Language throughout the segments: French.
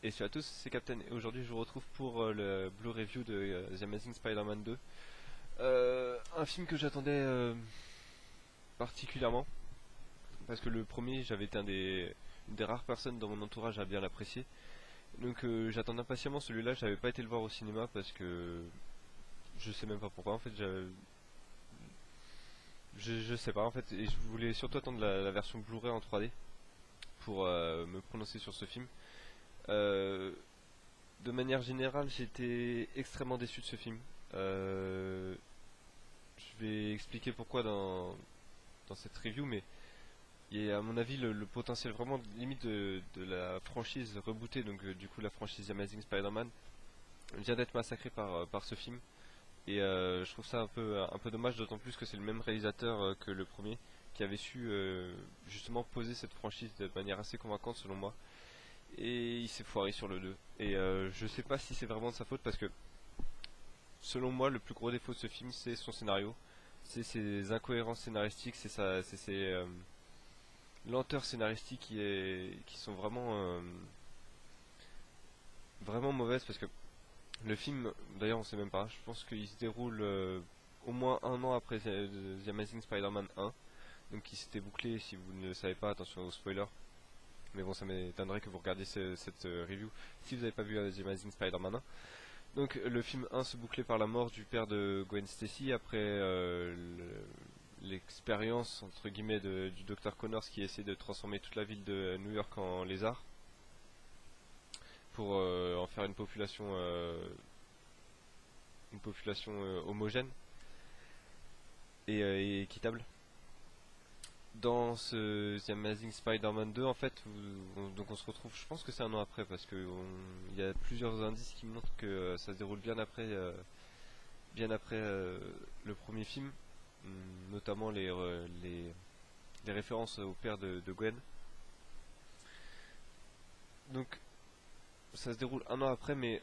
Et salut à tous, c'est Captain et aujourd'hui je vous retrouve pour le Blue Review de The Amazing Spider-Man 2. Un film que j'attendais particulièrement parce que le premier j'avais été une des rares personnes dans mon entourage à bien l'apprécier. Donc j'attendais impatiemment celui-là, j'avais pas été le voir au cinéma parce que je sais même pas pourquoi en fait. Je sais pas en fait, et je voulais surtout attendre la version Blu-ray en 3D pour me prononcer sur ce film. Euh, de manière générale, j'étais extrêmement déçu de ce film. Euh, je vais expliquer pourquoi dans cette review, mais il y a à mon avis le potentiel vraiment limite de la franchise rebootée, donc du coup la franchise Amazing Spider-Man, vient d'être massacrée par ce film. Et je trouve ça un peu dommage, d'autant plus que c'est le même réalisateur que le premier, qui avait su justement poser cette franchise de manière assez convaincante selon moi. Et il s'est foiré sur le 2. Et je sais pas si c'est vraiment de sa faute parce que selon moi le plus gros défaut de ce film c'est son scénario. C'est ses incohérences scénaristiques, c'est ses lenteurs scénaristiques qui sont vraiment mauvaises parce que le film, d'ailleurs on sait même pas, je pense qu'il se déroule au moins un an après The Amazing Spider-Man 1. Donc il s'était bouclé, si vous ne le savez pas, attention aux spoilers. Mais bon, ça m'étonnerait que vous regardiez cette review si vous n'avez pas vu The Amazing Spider-Man 1. Donc le film 1 se bouclait par la mort du père de Gwen Stacy après l'expérience entre guillemets du docteur Connors qui essaie de transformer toute la ville de New York en lézard pour en faire une population homogène et équitable. Dans The Amazing Spider-Man 2, en fait, donc on se retrouve, je pense que c'est un an après, parce que il y a plusieurs indices qui montrent que ça se déroule bien après le premier film, notamment les références au père de Gwen. Donc ça se déroule un an après, mais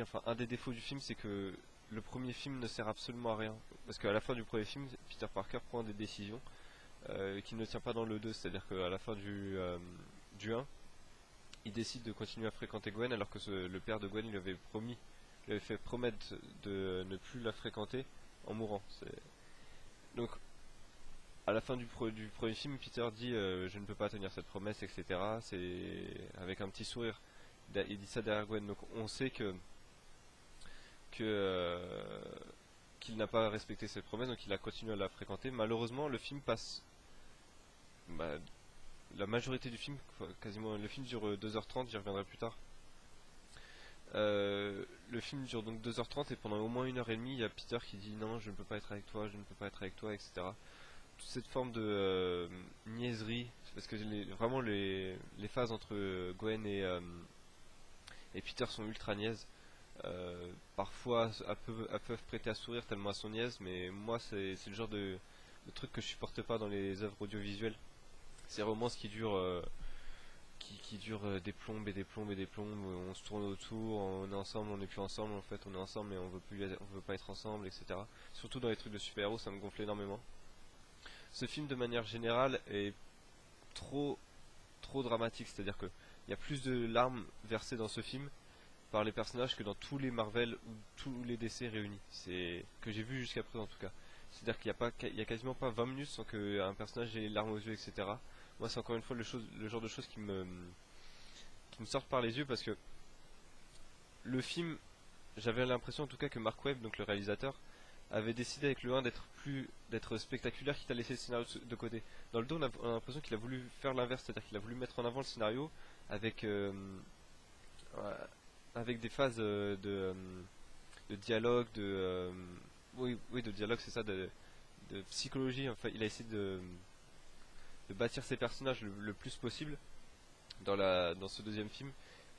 enfin un des défauts du film, c'est que le premier film ne sert absolument à rien, parce qu'à la fin du premier film, Peter Parker prend des décisions qui ne tient pas dans le 2, c'est-à-dire qu'à la fin du 1, il décide de continuer à fréquenter Gwen alors que le père de Gwen lui avait fait promettre de ne plus la fréquenter en mourant. Donc à la fin du premier film, Peter dit je ne peux pas tenir cette promesse, etc. C'est avec un petit sourire. Il dit ça derrière Gwen, donc on sait que qu'il n'a pas respecté cette promesse, donc il a continué à la fréquenter. Malheureusement, le film passe bah, la majorité du film, quasiment le film dure 2h30, j'y reviendrai plus tard. Le film dure donc 2h30 et pendant au moins 1h30, il y a Peter qui dit non, je ne peux pas être avec toi, je ne peux pas être avec toi, etc. Toute cette forme de niaiserie, parce que vraiment les phases entre Gwen et Peter sont ultra niaises. Parfois elles peuvent prêter à sourire tellement elles sont niaises, mais moi c'est le genre de truc que je supporte pas dans les œuvres audiovisuelles. Ces romances qui durent des plombes et des plombes et des plombes, on se tourne autour, on est ensemble, on n'est plus ensemble, en fait on est ensemble mais on veut pas être ensemble, etc. Surtout dans les trucs de super-héros, ça me gonfle énormément. Ce film de manière générale est trop trop dramatique, c'est-à-dire que il y a plus de larmes versées dans ce film par les personnages que dans tous les Marvel ou tous les DC réunis. C'est que j'ai vu jusqu'à présent en tout cas. C'est-à-dire qu'il y a quasiment pas 20 minutes sans qu'un personnage ait les larmes aux yeux, etc. Moi, c'est encore une fois le genre de choses qui me sortent par les yeux parce que le film, j'avais l'impression en tout cas que Mark Webb, donc le réalisateur, avait décidé avec le 1 d'être spectaculaire, quitte à laisser le scénario de côté. Dans le 2, on a l'impression qu'il a voulu faire l'inverse, c'est-à-dire qu'il a voulu mettre en avant le scénario avec ouais, avec des phases de dialogue, oui, de dialogue, c'est ça, de psychologie. Enfin, il a essayé de bâtir ses personnages le plus possible dans ce deuxième film,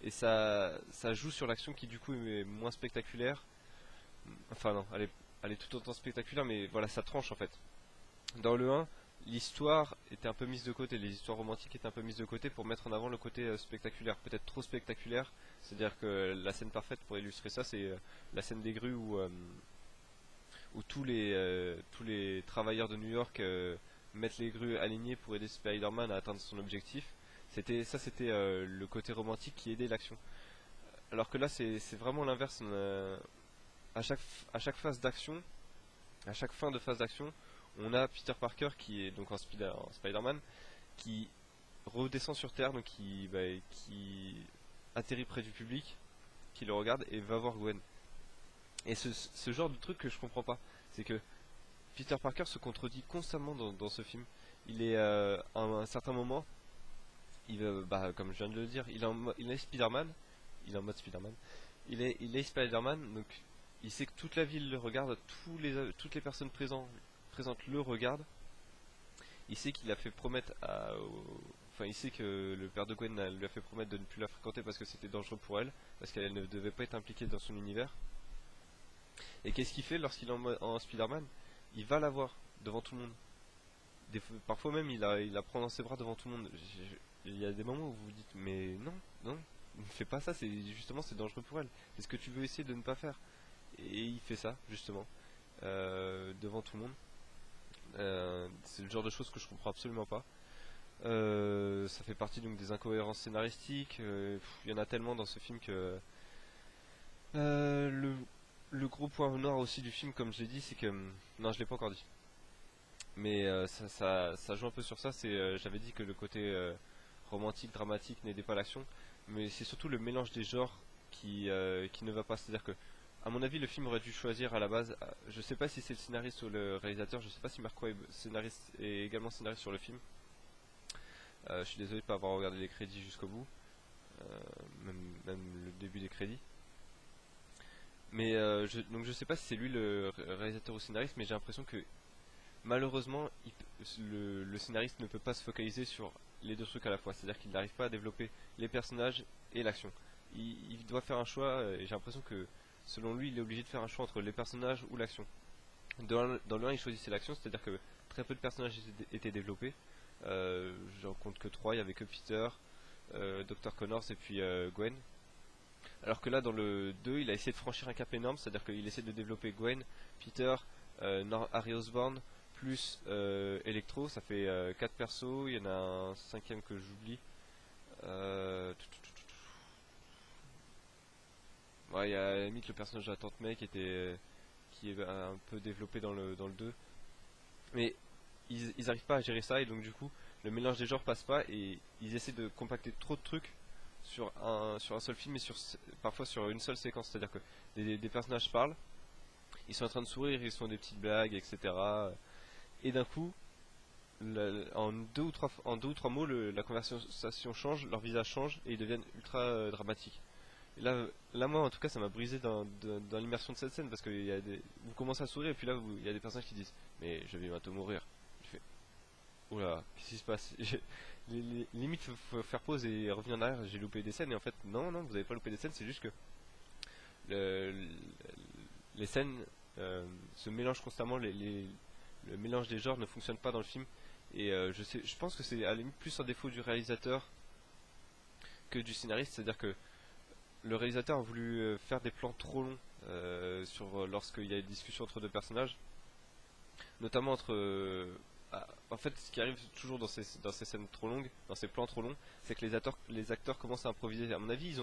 et ça joue sur l'action qui du coup est moins spectaculaire. Enfin non, elle est tout autant spectaculaire, mais voilà, ça tranche en fait. Dans le 1, l'histoire était un peu mise de côté, les histoires romantiques étaient un peu mises de côté pour mettre en avant le côté spectaculaire, peut-être trop spectaculaire. C'est-à-dire que la scène parfaite pour illustrer ça, c'est la scène des grues où tous les travailleurs de New York mettent les grues alignées pour aider Spider-Man à atteindre son objectif. C'était le côté romantique qui aidait l'action. Alors que là, c'est vraiment l'inverse. À chaque, à chaque phase d'action, à chaque fin de phase d'action, on a Peter Parker qui est donc en Spider-Man, qui redescend sur Terre, donc qui atterrit près du public, qui le regarde et va voir Gwen. Et ce genre de truc que je comprends pas, c'est que Peter Parker se contredit constamment dans ce film. Il est à un certain moment, comme je viens de le dire, il est Spider-Man, il est en mode Spider-Man. Il est Spider-Man, donc il sait que toute la ville le regarde, toutes les personnes présentes le regardent. Il sait qu'il a fait promettre enfin, il sait que le père de Gwen lui a fait promettre de ne plus la fréquenter parce que c'était dangereux pour elle, parce qu'elle ne devait pas être impliquée dans son univers. Et qu'est-ce qu'il fait lorsqu'il est en Spider-Man? Il va la voir devant tout le monde. Parfois même, il la prend dans ses bras devant tout le monde. Il y a des moments où vous vous dites, mais non, non, ne fais pas ça, c'est dangereux pour elle. C'est ce que tu veux essayer de ne pas faire. Et il fait ça, justement, devant tout le monde. C'est le genre de choses que je comprends absolument pas. Ça fait partie donc des incohérences scénaristiques. Il y en a tellement dans ce film que le gros point noir aussi du film, comme je l'ai dit, c'est que non, je l'ai pas encore dit. Mais ça joue un peu sur ça. J'avais dit que le côté romantique, dramatique n'aidait pas l'action, mais c'est surtout le mélange des genres qui ne va pas. C'est-à-dire que, à mon avis, le film aurait dû choisir à la base. Je sais pas si c'est le scénariste ou le réalisateur. Je sais pas si Mark Waid est également scénariste sur le film. Je suis désolé de pas avoir regardé les crédits jusqu'au bout, même le début des crédits. Mais donc je sais pas si c'est lui le réalisateur ou scénariste, mais j'ai l'impression que malheureusement le scénariste ne peut pas se focaliser sur les deux trucs à la fois. C'est-à-dire qu'il n'arrive pas à développer les personnages et l'action. Il doit faire un choix et j'ai l'impression que selon lui il est obligé de faire un choix entre les personnages ou l'action. Dans le 1 il choisissait l'action, c'est-à-dire que très peu de personnages étaient développés. J'en compte que 3, il n'y avait que Peter, Dr. Connors et puis Gwen. Alors que là dans le 2 il a essayé de franchir un cap énorme, c'est-à-dire qu'il essaie de développer Gwen, Peter, Harry Osborn, plus Electro, ça fait 4 persos, il y en a un cinquième que j'oublie. Ouais, il y a à la limite le personnage de la tante May qui est un peu développé dans le 2. Mais ils arrivent pas à gérer ça et donc du coup le mélange des genres passe pas et ils essaient de compacter trop de trucs sur un seul film et parfois sur une seule séquence. C'est-à-dire que des personnages parlent, ils sont en train de sourire, ils se font des petites blagues, etc. Et d'un coup, en deux ou trois mots, la conversation change, leur visage change et ils deviennent ultra dramatiques. Et là, moi, en tout cas, ça m'a brisé dans l'immersion de cette scène parce que vous commencez à sourire et puis là, il y a des personnages qui disent, mais je vais bientôt mourir. Je fais, oula, qu'est-ce qui se passe? Limite, faut faire pause et revenir en arrière. J'ai loupé des scènes et en fait, non, non, vous avez pas loupé des scènes, c'est juste que le- le- les scènes se mélangent constamment, le mélange des genres ne fonctionne pas dans le film. Et je pense que c'est à la limite plus un défaut du réalisateur que du scénariste, c'est-à-dire que le réalisateur a voulu faire des plans trop longs lorsqu'il y a une discussion entre deux personnages, notamment en fait, ce qui arrive toujours dans ces scènes trop longues, dans ces plans trop longs, c'est que les acteurs commencent à improviser. À mon avis,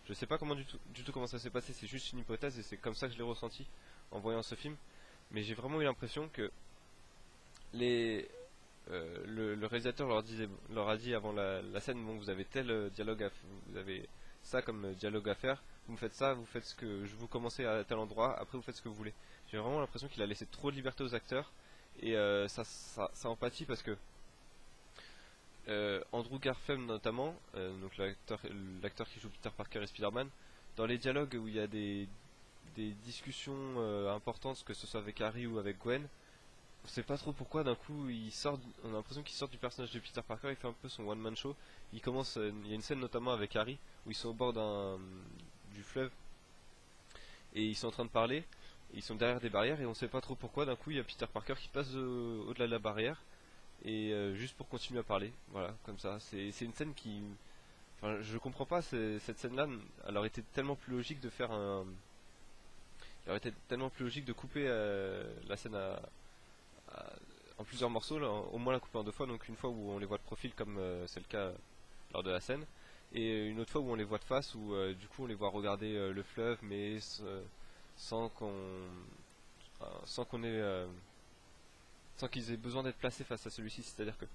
je sais pas du tout comment ça s'est passé, c'est juste une hypothèse et c'est comme ça que je l'ai ressenti en voyant ce film. Mais j'ai vraiment eu l'impression que les, le réalisateur leur a dit avant la scène, bon, vous avez vous avez ça comme dialogue à faire, vous me faites ça, vous faites ce que je vous commencez à tel endroit, après vous faites ce que vous voulez. J'ai vraiment l'impression qu'il a laissé trop de liberté aux acteurs et ça empathie parce que Andrew Garfield notamment, donc l'acteur qui joue Peter Parker et Spider-Man, dans les dialogues où il y a des discussions importantes, que ce soit avec Harry ou avec Gwen, on sait pas trop pourquoi d'un coup on a l'impression qu'il sort du personnage de Peter Parker, il fait un peu son one man show. Il y a une scène notamment avec Harry où ils sont au bord du fleuve et ils sont en train de parler, et ils sont derrière des barrières et on sait pas trop pourquoi d'un coup il y a Peter Parker qui passe au-delà de la barrière et juste pour continuer à parler, voilà, comme ça. C'est une scène enfin, je comprends pas cette scène-là. Elle aurait été tellement plus logique de faire il aurait été tellement plus logique de couper la scène en plusieurs morceaux, là, au moins la couper en deux fois, donc une fois où on les voit de profil comme c'est le cas lors de la scène, et une autre fois où on les voit de face, où du coup on les voit regarder le fleuve, mais sans qu'on sans qu'on ait sans qu'ils aient besoin d'être placés face à celui-ci. C'est-à-dire que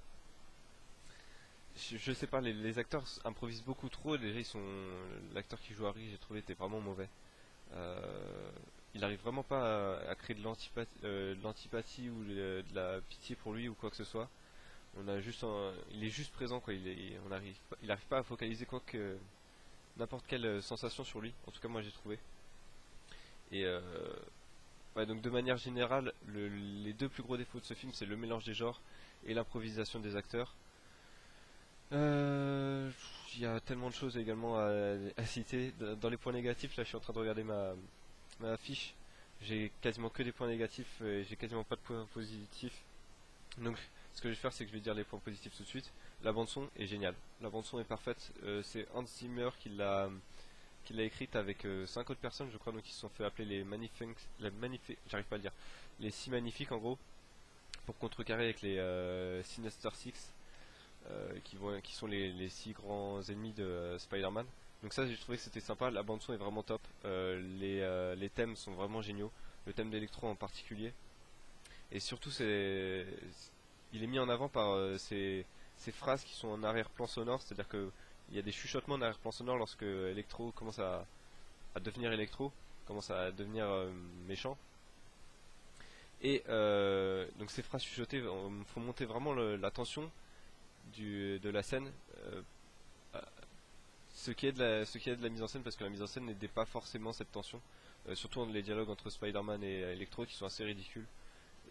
je sais pas, les acteurs improvisent beaucoup trop. Déjà, l'acteur qui joue Harry, j'ai trouvé, était vraiment mauvais. Euh, il arrive vraiment pas à créer de l'antipathie ou de la pitié pour lui ou quoi que ce soit. Il est juste présent quoi. Il arrive pas à focaliser quoi que n'importe quelle sensation sur lui. En tout cas, moi j'ai trouvé. Et ouais, donc de manière générale, les deux plus gros défauts de ce film, c'est le mélange des genres et l'improvisation des acteurs. Euh, Il y a tellement de choses également à citer. Dans les points négatifs, là je suis en train de regarder ma fiche. J'ai quasiment que des points négatifs et j'ai quasiment pas de points positifs. Donc ce que je vais faire, c'est que je vais dire les points positifs tout de suite. La bande son est géniale. La bande son est parfaite. C'est Hans Zimmer qui l'a écrite avec 5 autres personnes, je crois, donc ils se sont fait appeler j'arrive pas à le dire, les 6 magnifiques en gros, pour contrecarrer avec les Sinister Six, qui sont les 6 grands ennemis de Spider-Man. Donc ça, j'ai trouvé que c'était sympa. La bande son est vraiment top. Les thèmes sont vraiment géniaux. Le thème d'Electro en particulier. Et surtout, il est mis en avant par ces phrases qui sont en arrière-plan sonore. C'est-à-dire que il y a des chuchotements en arrière-plan sonore lorsque Electro commence à devenir Electro, commence à devenir méchant. Et donc ces phrases chuchotées font monter vraiment la tension de la scène, euh, ce qui est de la mise en scène, parce que la mise en scène n'aidait pas forcément cette tension, surtout les dialogues entre Spider-Man et Electro qui sont assez ridicules.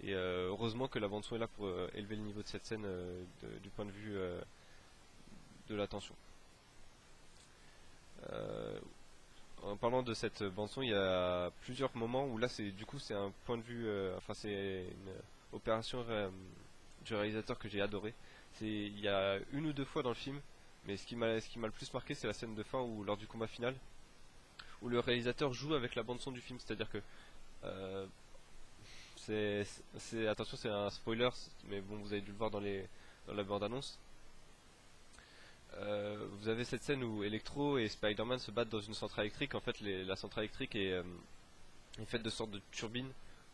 Et heureusement que la bande son est là pour élever le niveau de cette scène du point de vue de la tension. Euh, En parlant de cette bande son, il y a plusieurs moments où là c'est un point de vue, enfin c'est une opération du réalisateur que j'ai adoré. Il y a une ou deux fois dans le film, mais ce qui m'a le plus marqué, c'est la scène de fin où lors du combat final, où le réalisateur joue avec la bande son du film. C'est-à-dire que euh, attention, c'est un spoiler, mais bon, vous avez dû le voir dans la bande annonce. Vous avez cette scène où Electro et Spider-Man se battent dans une centrale électrique. En fait, la centrale électrique est faite de sortes de turbines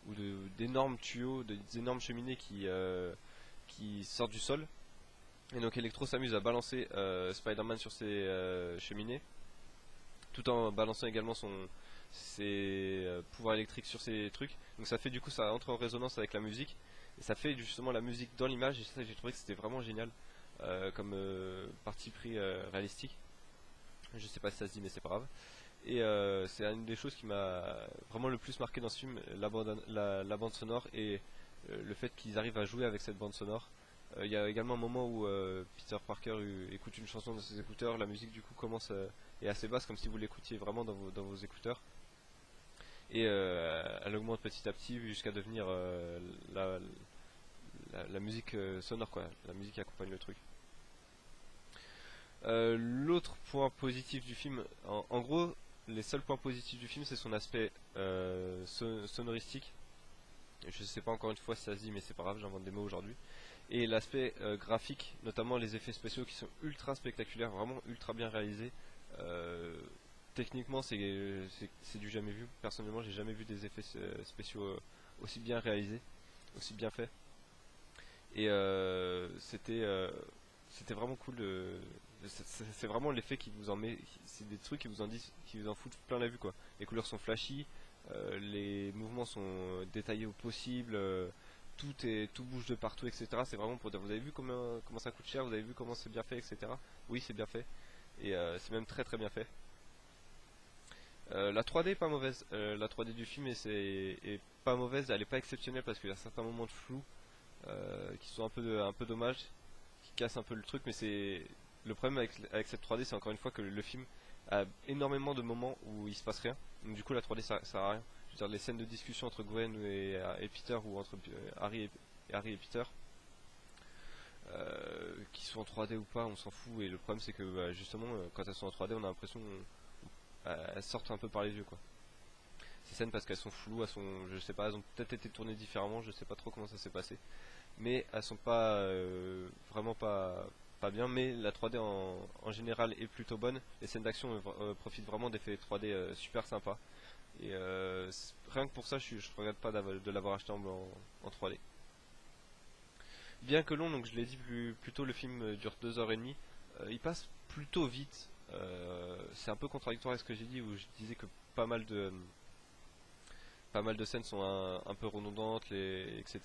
ou d'énormes tuyaux, d'énormes cheminées qui sortent du sol. Et donc Electro s'amuse à balancer Spider-Man sur ces cheminées, tout en balançant également ses pouvoirs électriques sur ces trucs. Donc ça fait du coup, ça entre en résonance avec la musique. Et ça fait justement la musique dans l'image. Et ça, j'ai trouvé que c'était vraiment génial comme parti pris réalistique. Je sais pas si ça se dit, mais c'est pas grave. Et c'est une des choses qui m'a vraiment le plus marqué dans ce film, la bande sonore et le fait qu'ils arrivent à jouer avec cette bande sonore. Il y a également un moment où Peter Parker écoute une chanson dans ses écouteurs, la musique du coup commence est assez basse, comme si vous l'écoutiez vraiment dans vos écouteurs. Et elle augmente petit à petit jusqu'à devenir la musique sonore, quoi, la musique qui accompagne le truc. L'autre point positif du film, en gros, les seuls points positifs du film, c'est son aspect sonoristique. Je sais pas encore une fois si ça se dit, mais c'est pas grave, j'invente des mots aujourd'hui. Et l'aspect graphique, notamment les effets spéciaux qui sont ultra spectaculaires, vraiment ultra bien réalisés. Euh, Techniquement, c'est du jamais vu. Personnellement, j'ai jamais vu des effets spéciaux aussi bien réalisés, aussi bien faits. Et c'était vraiment cool. C'est vraiment l'effet qui vous en met. C'est des trucs qui vous en foutent plein la vue quoi. Les couleurs sont flashy, les mouvements sont détaillés au possible. Tout bouge de partout, etc. C'est vraiment pour dire, vous avez vu comment ça coûte cher, vous avez vu comment c'est bien fait, etc. Oui, c'est bien fait. Et c'est même très très bien fait. La 3D est pas mauvaise. La 3D du film est pas mauvaise, elle est pas exceptionnelle parce qu'il y a certains moments de flou qui sont un peu dommages, qui cassent un peu le truc, mais c'est le problème avec cette 3D, c'est encore une fois que le film a énormément de moments où il se passe rien. Donc du coup la 3D ça sert à rien. Je veux dire, les scènes de discussion entre Gwen et Peter ou entre Harry et Peter, qui sont en 3D ou pas, on s'en fout. Et le problème c'est que justement quand elles sont en 3D, on a l'impression elles sortent un peu par les yeux quoi. Ces scènes parce qu'elles sont floues, je sais pas, elles ont peut-être été tournées différemment, je sais pas trop comment ça s'est passé, mais elles sont pas vraiment pas pas bien, mais la 3D en général est plutôt bonne. Les scènes d'action profitent vraiment d'effets 3D super sympas. Et rien que pour ça, je regrette pas de l'avoir acheté en 3D. Bien que long, donc je l'ai dit plus tôt, le film dure 2h30. Il passe plutôt vite. C'est un peu contradictoire avec ce que j'ai dit, où je disais que pas mal de, pas mal de scènes sont un peu redondantes, etc.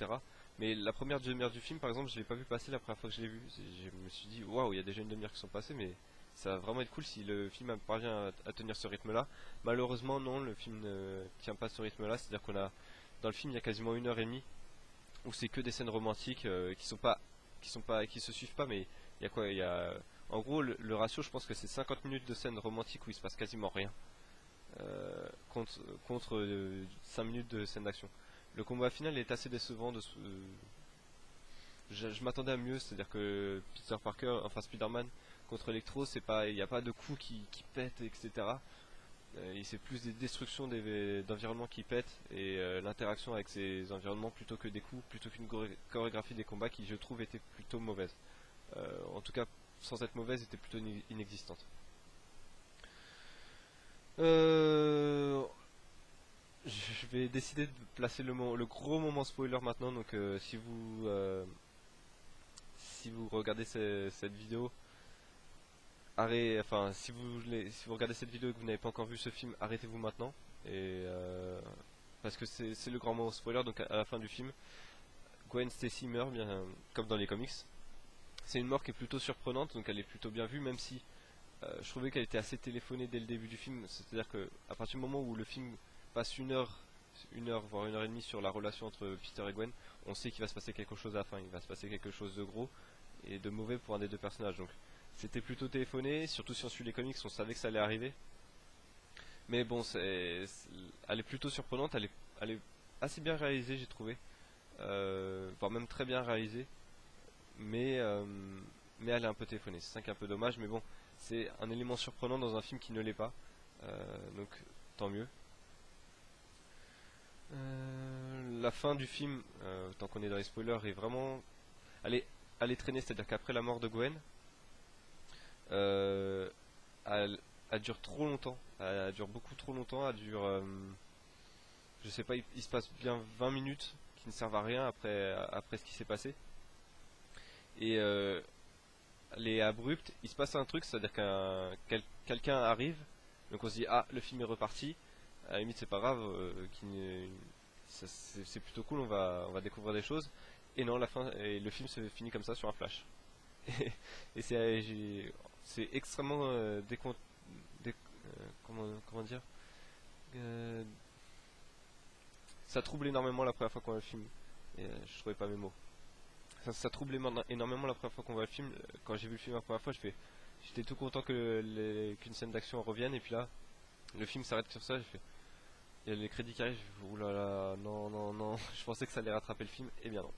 Mais la première demi-heure du film, par exemple, je l'ai pas vu passer la première fois que je l'ai vu. Je me suis dit, waouh, il y a déjà une demi-heure qui sont passées, mais ça va vraiment être cool si le film parvient à tenir ce rythme-là. Malheureusement, non, le film ne tient pas ce rythme-là. C'est-à-dire qu'on a, dans le film, il y a quasiment 1h30 où c'est que des scènes romantiques qui se suivent pas, mais il y a quoi? En gros, le ratio, je pense que c'est 50 minutes de scènes romantiques où il se passe quasiment rien, contre 5 minutes de scènes d'action. Le combat final est assez décevant. Je m'attendais à mieux, c'est-à-dire que Peter Parker, enfin Spider-Man contre Electro, il n'y a pas de coups qui pètent, etc. Et c'est plus des destructions d'environnements qui pètent et l'interaction avec ces environnements plutôt que des coups, plutôt qu'une chorégraphie des combats qui, je trouve, était plutôt mauvaise. En tout cas, sans être mauvaise, était plutôt inexistante. Euh, je vais décider de placer le gros moment spoiler maintenant. Donc, si vous regardez cette vidéo, enfin, si vous regardez cette vidéo et que vous n'avez pas encore vu ce film, arrêtez-vous maintenant. Et parce que c'est le grand moment spoiler. Donc, à la fin du film, Gwen Stacy meurt, bien comme dans les comics. C'est une mort qui est plutôt surprenante, donc elle est plutôt bien vue, même si je trouvais qu'elle était assez téléphonée dès le début du film. C'est-à-dire que à partir du moment où le film passe une heure voire 1h30 sur la relation entre Peter et Gwen, on sait qu'il va se passer quelque chose à la fin. Il va se passer quelque chose de gros et de mauvais pour un des deux personnages. Donc c'était plutôt téléphoné, surtout si on suit les comics, on savait que ça allait arriver. Mais bon, elle est plutôt surprenante, elle est assez bien réalisée, j'ai trouvé, voire même très bien réalisée, mais, euh, mais elle est un peu téléphonée. C'est ça qui est un peu dommage, mais bon, c'est un élément surprenant dans un film qui ne l'est pas, donc tant mieux. La fin du film, tant qu'on est dans les spoilers, est vraiment, elle est, elle est traînée, c'est-à-dire qu'après la mort de Gwen, euh, elle dure trop longtemps, elle dure beaucoup trop longtemps, elle dure, je sais pas, il se passe bien 20 minutes qui ne servent à rien après ce qui s'est passé. Et elle est abrupte, il se passe un truc, c'est-à-dire quelqu'un arrive, donc on se dit, ah, le film est reparti, à la limite c'est pas grave, c'est plutôt cool, on va découvrir des choses. Et non, la fin, et le film se finit comme ça sur un flash. Et c'est extrêmement comment dire, euh, ça trouble énormément la première fois qu'on voit le film. Et je trouvais pas mes mots. Ça trouble énormément la première fois qu'on voit le film. Quand j'ai vu le film la première fois, j'étais tout content qu'une scène d'action revienne, et puis là, le film s'arrête sur ça. Il y a les crédits qui arrivent, je fais, ouh là là, non, non, non, je pensais que ça allait rattraper le film, et bien non.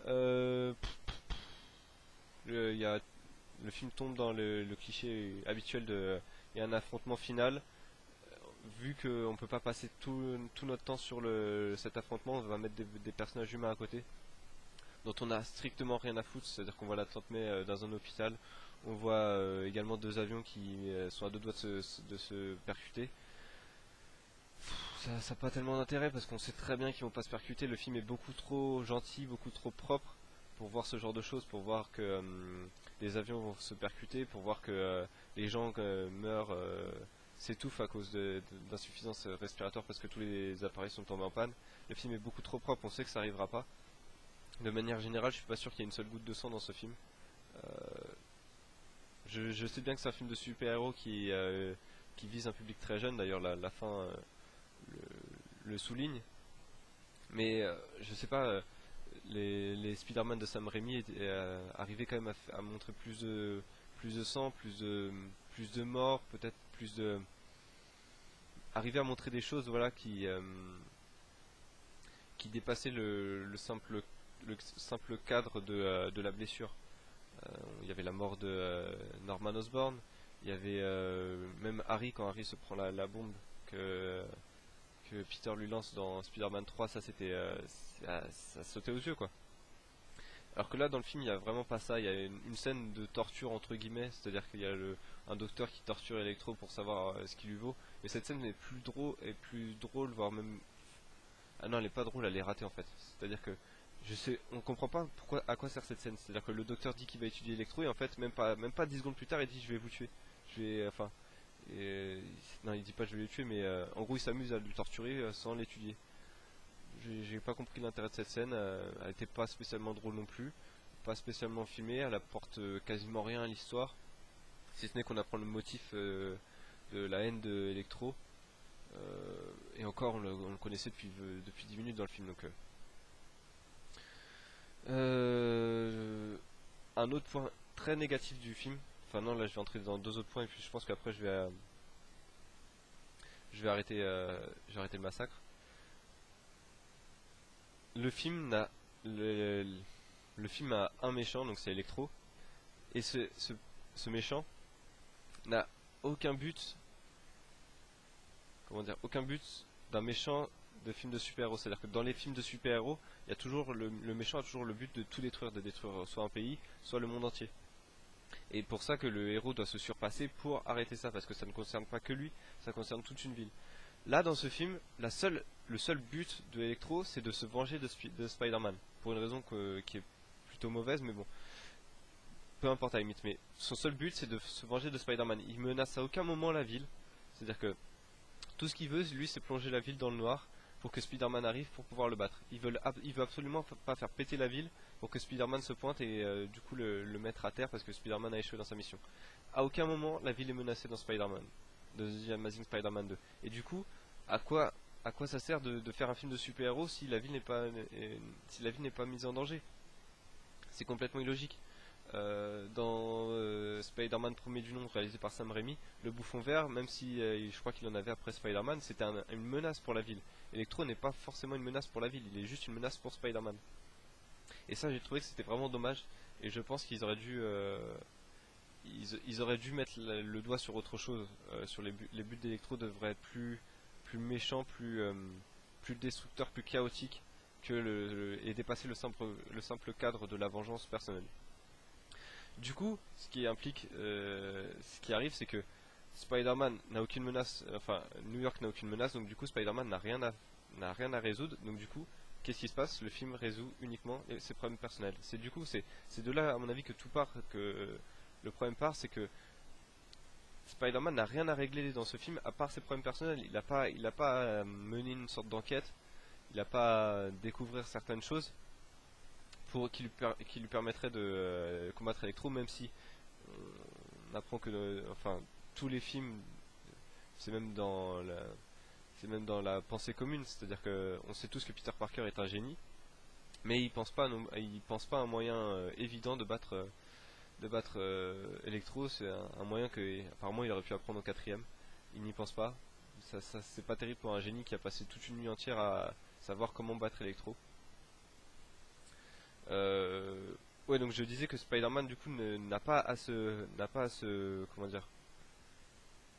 Euh, il y a, le film tombe dans le cliché habituel il y a un affrontement final. Vu qu'on peut pas passer tout notre temps sur cet affrontement, on va mettre des personnages humains à côté dont on a strictement rien à foutre. C'est-à-dire qu'on voit la tante May dans un hôpital, on voit également deux avions qui sont à deux doigts de se percuter. Ça n'a pas tellement d'intérêt parce qu'on sait très bien qu'ils vont pas se percuter. Le film est beaucoup trop gentil, beaucoup trop propre pour voir ce genre de choses, pour voir que les avions vont se percuter, pour voir que les gens meurent, s'étouffent à cause d'insuffisance respiratoire parce que tous les appareils sont tombés en panne. Le film est beaucoup trop propre, on sait que ça arrivera pas. De manière générale, je suis pas sûr qu'il y ait une seule goutte de sang dans ce film. Euh, je sais bien que c'est un film de super-héros qui vise un public très jeune, d'ailleurs la fin le souligne. Mais je sais pas, les Spider-Man de Sam Raimi arrivaient quand même à montrer plus de sang, plus de morts, peut-être plus de. Arriver à montrer des choses, voilà, qui dépassaient le simple cadre de la blessure. Il y avait la mort de Norman Osborn, il y avait même Harry, quand Harry se prend la bombe que Peter lui lance dans Spider-Man 3, ça sautait aux yeux, quoi. Alors que là dans le film il y a vraiment pas ça, il y a une scène de torture entre guillemets, c'est-à-dire qu'il y a un docteur qui torture Electro pour savoir ce qu'il lui vaut, mais cette scène est plus drôle, voire même... Ah non elle est pas drôle, elle est ratée en fait, c'est-à-dire que on comprend pas pourquoi, à quoi sert cette scène, c'est-à-dire que le docteur dit qu'il va étudier Electro et en fait même pas 10 secondes plus tard il dit je vais vous tuer, je vais, enfin, non il dit pas je vais les tuer mais en gros il s'amuse à le torturer sans l'étudier. J'ai pas compris l'intérêt de cette scène, elle était pas spécialement drôle non plus, pas spécialement filmée, elle apporte quasiment rien à l'histoire, si ce n'est qu'on apprend le motif de la haine de Electro, et encore on le connaissait depuis 10 minutes dans le film donc. Un autre point très négatif du film, enfin non là je vais entrer dans deux autres points et puis je pense qu'après je vais arrêter le massacre. Le film n'a le, le film a un méchant donc c'est Electro et ce méchant n'a aucun but, comment dire, aucun but d'un méchant de film de super-héros. C'est-à-dire que dans les films de super-héros, il y a toujours le méchant a toujours le but de tout détruire, de détruire soit un pays, soit le monde entier. Et pour ça que le héros doit se surpasser pour arrêter ça, parce que ça ne concerne pas que lui, ça concerne toute une ville. Là, dans ce film, le seul but de Electro, c'est de se venger de Spider-Man, pour une raison qui est plutôt mauvaise, mais bon, peu importe à la limite. Mais son seul but, c'est de se venger de Spider-Man. Il menace à aucun moment la ville, c'est-à-dire que tout ce qu'il veut, lui, c'est plonger la ville dans le noir pour que Spider-Man arrive pour pouvoir le battre. Il veut absolument pas faire péter la ville pour que Spider-Man se pointe et du coup le mettre à terre parce que Spider-Man a échoué dans sa mission. À aucun moment la ville est menacée dans Spider-Man, de The Amazing Spider-Man 2. Et du coup, à quoi, à quoi ça sert de faire un film de super-héros si la ville n'est pas, si la ville n'est pas mise en danger? C'est complètement illogique. Dans Spider-Man premier du nom réalisé par Sam Raimi, le bouffon vert, même si je crois qu'il en avait après Spider-Man, c'était une menace pour la ville. Electro n'est pas forcément une menace pour la ville, il est juste une menace pour Spider-Man. Et ça j'ai trouvé que c'était vraiment dommage et je pense qu'ils auraient dû ils auraient dû mettre le doigt sur autre chose, sur les buts d'Electro devraient être plus méchants, plus destructeurs, plus chaotiques que et dépasser le simple cadre de la vengeance personnelle. Du coup, ce qui arrive, c'est que Spider-Man n'a aucune menace, enfin New York n'a aucune menace, donc du coup Spider-Man n'a rien à résoudre, donc du coup, qu'est-ce qui se passe? Le film résout uniquement ses problèmes personnels. C'est de là, à mon avis, que tout part, que le problème part, c'est que Spider-Man n'a rien à régler dans ce film à part ses problèmes personnels. Il n'a pas à mener une sorte d'enquête, il n'a pas à découvrir certaines choses qui lui permettrait de combattre Electro, même si on apprend que enfin tous les films, c'est même dans la c'est même dans la pensée commune, c'est-à-dire que on sait tous que Peter Parker est un génie, mais il pense pas à un moyen évident de battre Electro. C'est un moyen que apparemment il aurait pu apprendre au quatrième. Il n'y pense pas. Ça c'est pas terrible pour un génie qui a passé toute une nuit entière à savoir comment battre Electro. Euh, ouais, donc je disais que Spider-Man du coup n'a pas à se, comment dire,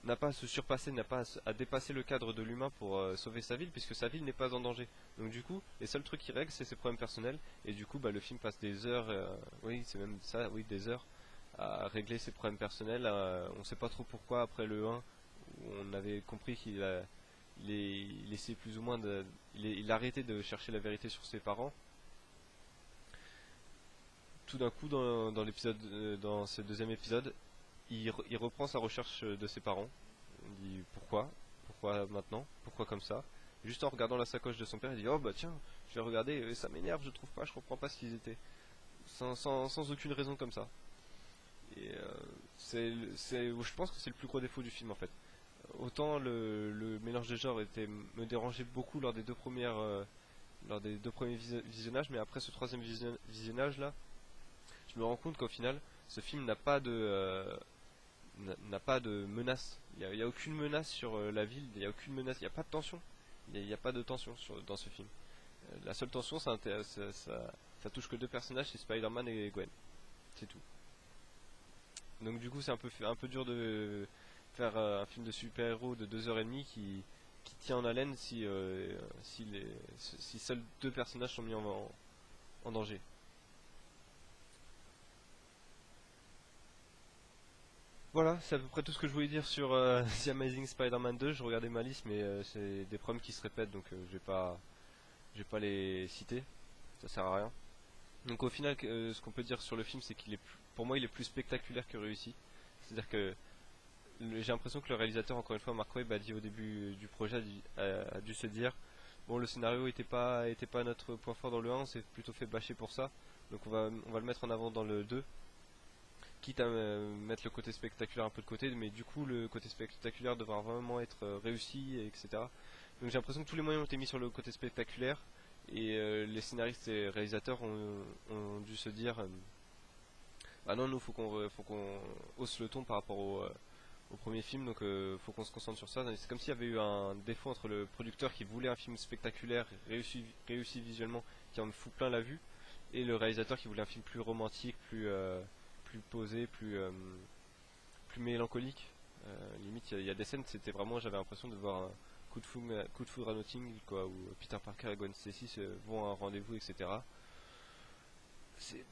n'a pas à se surpasser, n'a pas à dépasser le cadre de l'humain pour sauver sa ville, puisque sa ville n'est pas en danger. Donc du coup, les seuls trucs qu'il règle, c'est ses problèmes personnels, et du coup, bah, le film passe des heures, oui, c'est même ça, oui, des heures, à régler ses problèmes personnels. On sait pas trop pourquoi après le 1, où on avait compris il essayait plus ou moins il a arrêté de chercher la vérité sur ses parents. Tout d'un coup dans ce deuxième épisode, il reprend sa recherche de ses parents. Il dit pourquoi maintenant, pourquoi comme ça. Juste en regardant la sacoche de son père, il dit oh bah tiens, je vais regarder, ça m'énerve, je trouve pas, je comprends pas ce qu'ils étaient, sans aucune raison comme ça. Et je pense que c'est le plus gros défaut du film en fait. Autant le mélange des genres me dérangeait beaucoup lors des deux premiers visionnages, mais après ce troisième visionnage là, je me rends compte qu'au final, ce film n'a pas de menace. Il y a aucune menace sur la ville, il n'y a aucune menace, il n'y a pas de tension. Il n'y a pas de tension dans ce film. La seule tension, ça touche que deux personnages, c'est Spider-Man et Gwen. C'est tout. Donc du coup, c'est un peu dur de faire un film de super-héros de 2h30 qui tient en haleine si seuls deux personnages sont mis en danger. Voilà, c'est à peu près tout ce que je voulais dire sur The Amazing Spider-Man 2. Je regardais ma liste, mais c'est des problèmes qui se répètent, donc je vais pas les citer. Ça sert à rien. Donc au final, ce qu'on peut dire sur le film, c'est pour moi, il est plus spectaculaire que réussi. C'est-à-dire que j'ai l'impression que le réalisateur, encore une fois, Mark Webb a dit au début du projet, a dû se dire, bon, le scénario était pas notre point fort dans le 1, on s'est plutôt fait bâcher pour ça. Donc on va le mettre en avant dans le 2, quitte à mettre le côté spectaculaire un peu de côté, mais du coup le côté spectaculaire devra vraiment être réussi, etc. Donc j'ai l'impression que tous les moyens ont été mis sur le côté spectaculaire, et les scénaristes et réalisateurs ont dû se dire, ah non, nous faut qu'on hausse le ton par rapport au premier film, donc faut qu'on se concentre sur ça. C'est comme s'il y avait eu un défaut entre le producteur qui voulait un film spectaculaire, réussi visuellement, qui en fout plein la vue, et le réalisateur qui voulait un film plus romantique, plus posé, plus mélancolique. Limite, il y a des scènes, c'était vraiment, j'avais l'impression de voir un coup de foudre à Notting, quoi, où Peter Parker et Gwen Stacy vont à un rendez-vous, etc. C'est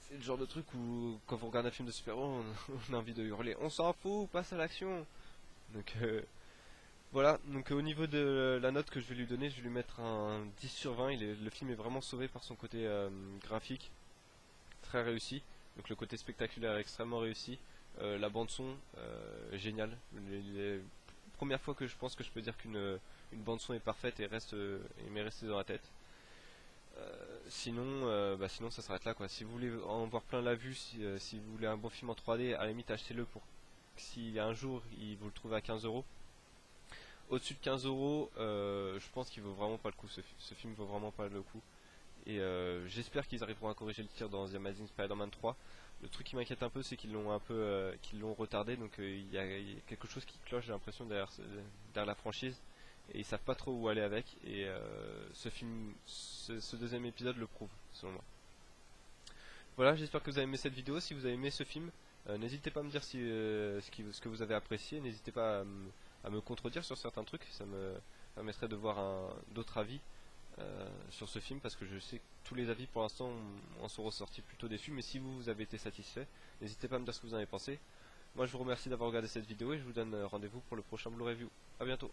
c'est le genre de truc où, quand vous regardez un film de super-héros, on a envie de hurler on s'en fout, passe à l'action. Donc voilà, donc au niveau de la note que je vais lui donner, je vais lui mettre un 10 sur 20. Le film est vraiment sauvé par son côté graphique, très réussi. Donc le côté spectaculaire est extrêmement réussi. La bande son, géniale. Première fois que je pense que je peux dire une bande son est parfaite et m'est restée dans la tête. Sinon ça s'arrête là, quoi. Si vous voulez en voir plein la vue, si vous voulez un bon film en 3D, à la limite achetez-le pour si un jour vous le trouvez à 15 euros. Au-dessus de 15 euros, je pense qu'il vaut vraiment pas le coup. Ce film vaut vraiment pas le coup. Et j'espère qu'ils arriveront à corriger le tir dans The Amazing Spider-Man 3. Le truc qui m'inquiète un peu, c'est qu'ils l'ont retardé, donc il y a quelque chose qui cloche, j'ai l'impression, derrière la franchise, et ils savent pas trop où aller avec. Et ce deuxième épisode le prouve, selon moi. Voilà, j'espère que vous avez aimé cette vidéo. Si vous avez aimé ce film, n'hésitez pas à me dire ce que vous avez apprécié. N'hésitez pas à me contredire sur certains trucs. Ça me permettrait de voir d'autres avis sur ce film, parce que je sais que tous les avis pour l'instant en sont ressortis plutôt déçus. Mais si vous avez été satisfait, n'hésitez pas à me dire ce que vous en avez pensé. Moi, je vous remercie d'avoir regardé cette vidéo et je vous donne rendez-vous pour le prochain Blue Review. A bientôt.